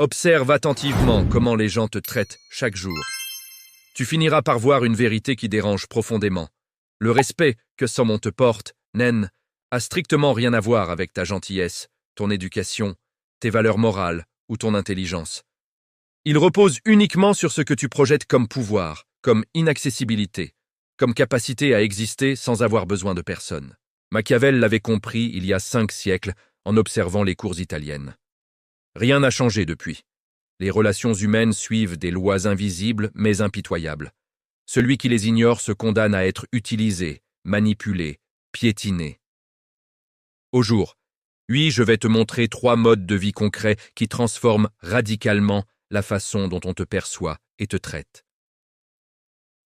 Observe attentivement comment les gens te traitent chaque jour. Tu finiras par voir une vérité qui dérange profondément. Le respect que on te porte, naine, a strictement rien à voir avec ta gentillesse, ton éducation, tes valeurs morales ou ton intelligence. Il repose uniquement sur ce que tu projettes comme pouvoir, comme inaccessibilité, comme capacité à exister sans avoir besoin de personne. Machiavel l'avait compris il y a 5 siècles en observant les cours italiennes. Rien n'a changé depuis. Les relations humaines suivent des lois invisibles mais impitoyables. Celui qui les ignore se condamne à être utilisé, manipulé, piétiné. Au jour, oui, je vais te montrer 3 modes de vie concrets qui transforment radicalement la façon dont on te perçoit et te traite.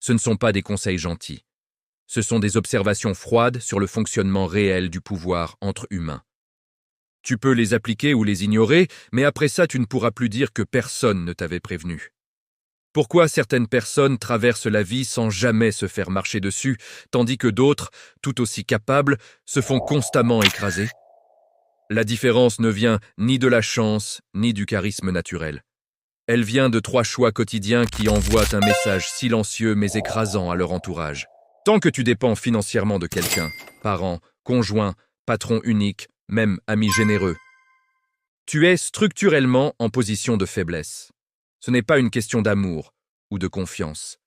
Ce ne sont pas des conseils gentils. Ce sont des observations froides sur le fonctionnement réel du pouvoir entre humains. Tu peux les appliquer ou les ignorer, mais après ça, tu ne pourras plus dire que personne ne t'avait prévenu. Pourquoi certaines personnes traversent la vie sans jamais se faire marcher dessus, tandis que d'autres, tout aussi capables, se font constamment écraser? La différence ne vient ni de la chance, ni du charisme naturel. Elle vient de 3 choix quotidiens qui envoient un message silencieux mais écrasant à leur entourage. Tant que tu dépends financièrement de quelqu'un, parent, conjoint, patron unique, même ami généreux, tu es structurellement en position de faiblesse. Ce n'est pas une question d'amour ou de confiance.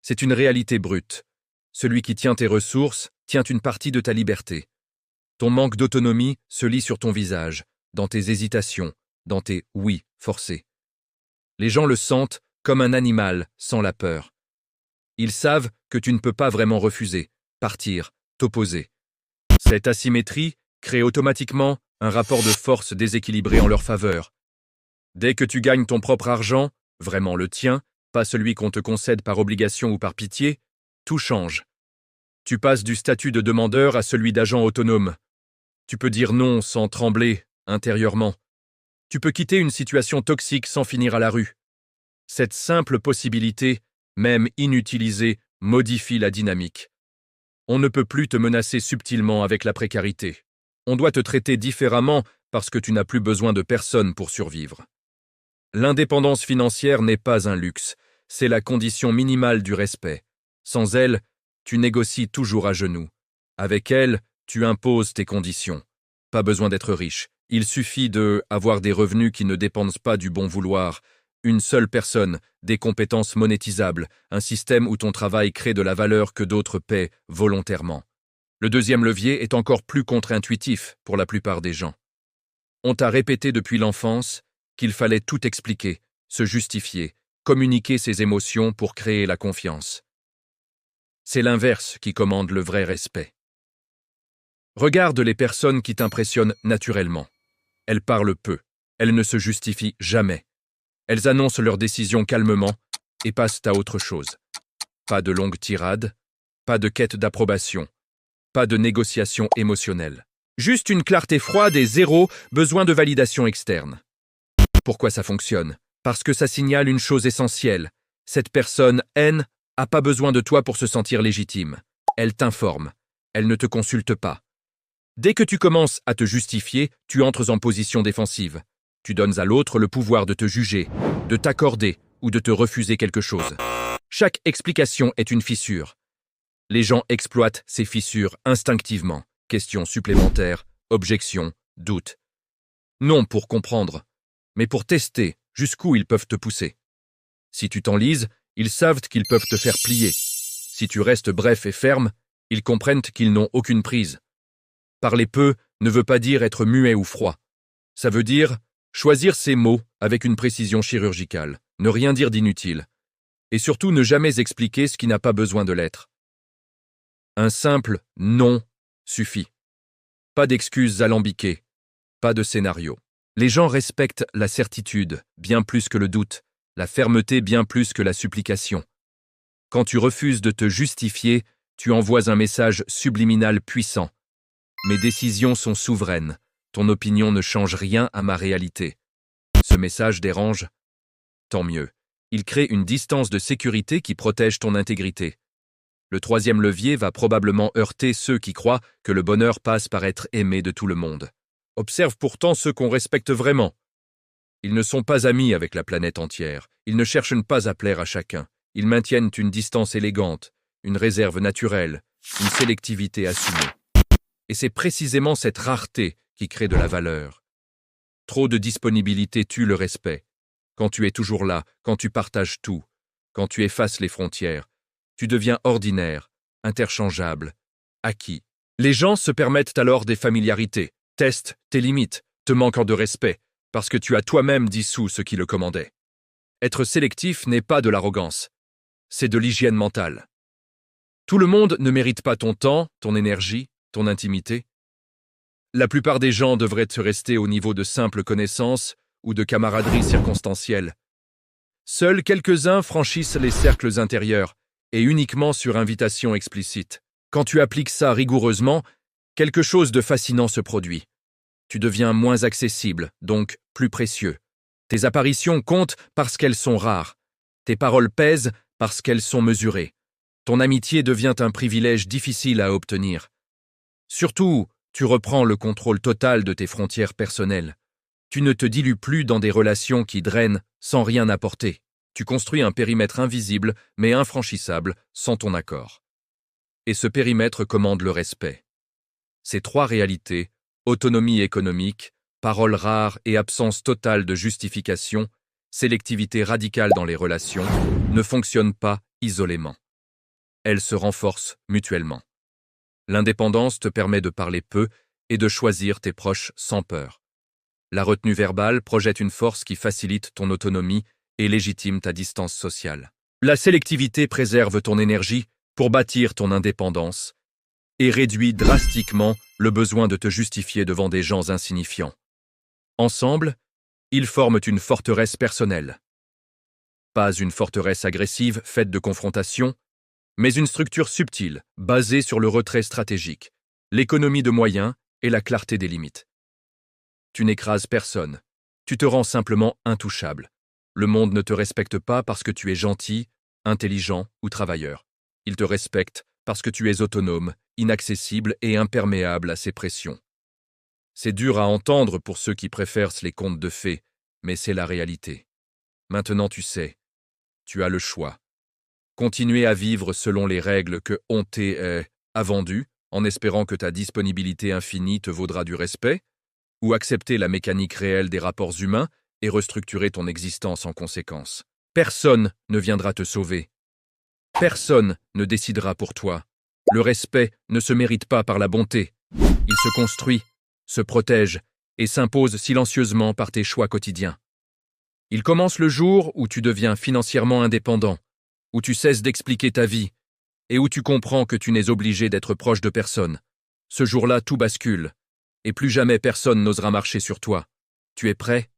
C'est une réalité brute. Celui qui tient tes ressources tient une partie de ta liberté. Ton manque d'autonomie se lit sur ton visage, dans tes hésitations, dans tes « oui » forcés. Les gens le sentent comme un animal sans la peur. Ils savent que tu ne peux pas vraiment refuser, partir, t'opposer. Cette asymétrie crée automatiquement un rapport de force déséquilibré en leur faveur. Dès que tu gagnes ton propre argent, vraiment le tien, pas celui qu'on te concède par obligation ou par pitié, tout change. Tu passes du statut de demandeur à celui d'agent autonome. Tu peux dire non sans trembler, intérieurement. Tu peux quitter une situation toxique sans finir à la rue. Cette simple possibilité, même inutilisée, modifie la dynamique. On ne peut plus te menacer subtilement avec la précarité. On doit te traiter différemment parce que tu n'as plus besoin de personne pour survivre. L'indépendance financière n'est pas un luxe, c'est la condition minimale du respect. Sans elle, tu négocies toujours à genoux. Avec elle, tu imposes tes conditions. Pas besoin d'être riche. Il suffit d'avoir des revenus qui ne dépendent pas du bon vouloir, une seule personne, des compétences monétisables, un système où ton travail crée de la valeur que d'autres paient volontairement. Le deuxième levier est encore plus contre-intuitif pour la plupart des gens. On t'a répété depuis l'enfance qu'il fallait tout expliquer, se justifier, communiquer ses émotions pour créer la confiance. C'est l'inverse qui commande le vrai respect. Regarde les personnes qui t'impressionnent naturellement. Elles parlent peu, elles ne se justifient jamais. Elles annoncent leurs décisions calmement et passent à autre chose. Pas de longues tirades, pas de quête d'approbation, pas de négociation émotionnelle. Juste une clarté froide et zéro besoin de validation externe. Pourquoi ça fonctionne? Parce que ça signale une chose essentielle. Cette personne, N, n'a pas besoin de toi pour se sentir légitime. Elle t'informe. Elle ne te consulte pas. Dès que tu commences à te justifier, tu entres en position défensive. Tu donnes à l'autre le pouvoir de te juger, de t'accorder ou de te refuser quelque chose. Chaque explication est une fissure. Les gens exploitent ces fissures instinctivement. Questions supplémentaires, objections, doutes. Non pour comprendre, mais pour tester jusqu'où ils peuvent te pousser. Si tu t'enlises, ils savent qu'ils peuvent te faire plier. Si tu restes bref et ferme, ils comprennent qu'ils n'ont aucune prise. Parler peu ne veut pas dire être muet ou froid. Ça veut dire choisir ses mots avec une précision chirurgicale, ne rien dire d'inutile, et surtout ne jamais expliquer ce qui n'a pas besoin de l'être. Un simple « non » suffit. Pas d'excuses alambiquées, pas de scénario. Les gens respectent la certitude bien plus que le doute, la fermeté bien plus que la supplication. Quand tu refuses de te justifier, tu envoies un message subliminal puissant. Mes décisions sont souveraines. Ton opinion ne change rien à ma réalité. Ce message dérange? Tant mieux. Il crée une distance de sécurité qui protège ton intégrité. Le troisième levier va probablement heurter ceux qui croient que le bonheur passe par être aimé de tout le monde. Observe pourtant ceux qu'on respecte vraiment. Ils ne sont pas amis avec la planète entière. Ils ne cherchent pas à plaire à chacun. Ils maintiennent une distance élégante, une réserve naturelle, une sélectivité assumée. Et c'est précisément cette rareté qui crée de la valeur. Trop de disponibilité tue le respect. Quand tu es toujours là, quand tu partages tout, quand tu effaces les frontières, tu deviens ordinaire, interchangeable, acquis. Les gens se permettent alors des familiarités, testent tes limites, te manquant de respect, parce que tu as toi-même dissous ce qui le commandait. Être sélectif n'est pas de l'arrogance, c'est de l'hygiène mentale. Tout le monde ne mérite pas ton temps, ton énergie, ton intimité. La plupart des gens devraient se rester au niveau de simples connaissances ou de camaraderie circonstancielle. Seuls quelques-uns franchissent les cercles intérieurs, et uniquement sur invitation explicite. Quand tu appliques ça rigoureusement, quelque chose de fascinant se produit. Tu deviens moins accessible, donc plus précieux. Tes apparitions comptent parce qu'elles sont rares. Tes paroles pèsent parce qu'elles sont mesurées. Ton amitié devient un privilège difficile à obtenir. Surtout, tu reprends le contrôle total de tes frontières personnelles. Tu ne te dilues plus dans des relations qui drainent sans rien apporter. Tu construis un périmètre invisible mais infranchissable sans ton accord. Et ce périmètre commande le respect. Ces trois réalités, autonomie économique, paroles rares et absence totale de justification, sélectivité radicale dans les relations, ne fonctionnent pas isolément. Elles se renforcent mutuellement. L'indépendance te permet de parler peu et de choisir tes proches sans peur. La retenue verbale projette une force qui facilite ton autonomie et légitime ta distance sociale. La sélectivité préserve ton énergie pour bâtir ton indépendance et réduit drastiquement le besoin de te justifier devant des gens insignifiants. Ensemble, ils forment une forteresse personnelle. Pas une forteresse agressive faite de confrontations, mais une structure subtile, basée sur le retrait stratégique, l'économie de moyens et la clarté des limites. Tu n'écrases personne, tu te rends simplement intouchable. Le monde ne te respecte pas parce que tu es gentil, intelligent ou travailleur. Il te respecte parce que tu es autonome, inaccessible et imperméable à ses pressions. C'est dur à entendre pour ceux qui préfèrent les contes de fées, mais c'est la réalité. Maintenant tu sais, tu as le choix. Continuer à vivre selon les règles que on a vendues, en espérant que ta disponibilité infinie te vaudra du respect, ou accepter la mécanique réelle des rapports humains et restructurer ton existence en conséquence. Personne ne viendra te sauver. Personne ne décidera pour toi. Le respect ne se mérite pas par la bonté. Il se construit, se protège et s'impose silencieusement par tes choix quotidiens. Il commence le jour où tu deviens financièrement indépendant, où tu cesses d'expliquer ta vie et où tu comprends que tu n'es obligé d'être proche de personne. Ce jour-là, tout bascule, et plus jamais personne n'osera marcher sur toi. Tu es prêt ?